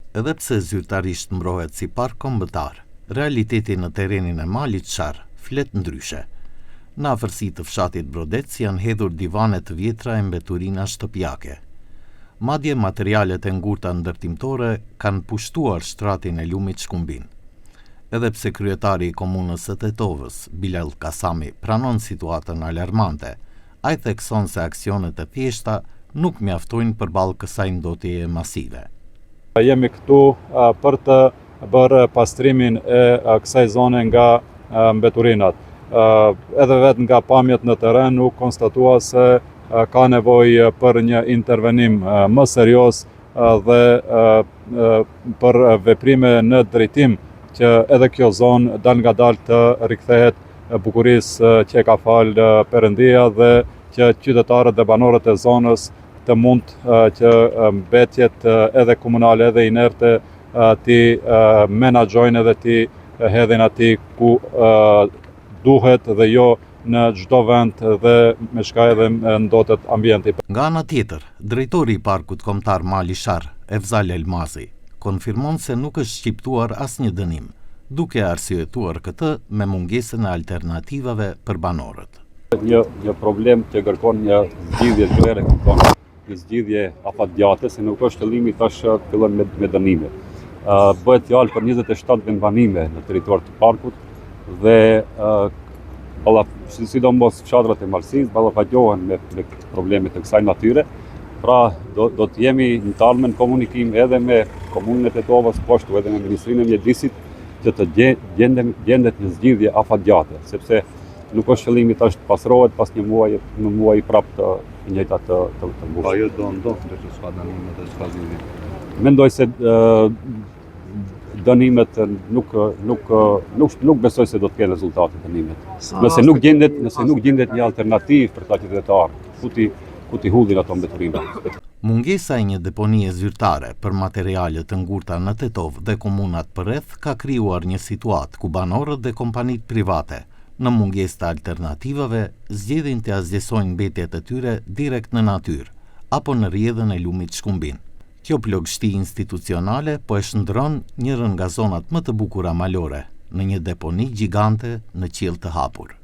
Edhe pse zyrtarisht mbrohet si park kombëtar, realiteti në terrenin e malit Sharr flet ndryshe. Në afërsi të fshatit Brodec janë hedhur divane të vjetra e mbeturina shtëpiake. Madje materialet e ngurta ndërtimtore kanë pushtuar shtratin e lumit Shkumbin. Edhe pse kryetari i komunës së Tetovës, Bilal Kasami, pranon situatën alarmante, ai thekson se aksionet e thjeshta nuk mjaftojnë përballë kësaj ndotjeje masive. Jemi këtu për të bërë pastrimin e kësaj zone nga mbeturinat. Edhe vetë nga pamjet në terren u konstatua se ka nevojë për një intervenim më serioz dhe për veprime në drejtim që edhe kjo zonë dal nga dal të rikthehet bukurisë që ka falë Perëndia dhe që qytetarët dhe banorët e zonës të mund që mbetjet edhe komunale edhe inerte ti menaxhojnë edhe ti hedhin aty ku duhet dhe jo në çdo vend dhe me shka edhe ndotet ambienti. Nga ana tjetër, drejtori i parkut kombëtar Mali Sharr, Efzal Elmazi, konfirmon se nuk është shqiptuar asnjë dënim, duke arsyetuar këtë me mungesën e alternativave për banorët. Një problem që kërkon një zgjidhje gjere, një zgjidhje afatgjate, se nuk është qëllimi tash fillon me dënime. Bëhet fjalë për 27 vendbanime në territor të parkut dhe sidomos fshatrat e Malësisë ballafaqohen me probleme të kësaj natyre. Pra do të jemi në talmen komunikim edhe me komunën e Tetovës, po ashtu edhe me Ministrinë e Mjedisit që të gjendet një zgjidhje afatgjate, sepse nuk është qëllimi tash të pasrohet pas një muaji prapë të njëjta të mbushur. Ajo do ndodhë që s'ka dënime dhe s'ka zgjidhje. Mendoj se dënimet nuk besoj se do të kenë rezultate dënimet. Nëse nuk gjendet një alternativë për ta qytetarë, ku ti hullin ato mbeturina. Mungesa e një deponie zyrtare për materiale të ngurta në Tetovë dhe komunat përreth ka krijuar një situatë ku banorët dhe kompanitë private, në mungesë të alternativave, zgjedhin të azgjësojnë mbetjet e tyre direkt në natyrë apo në rrjedhën e lumit Shkumbin. Kjo plogështi institucionale po e shndron njërën nga zonat më të bukura malore në një deponi gjigante në qiell të hapur.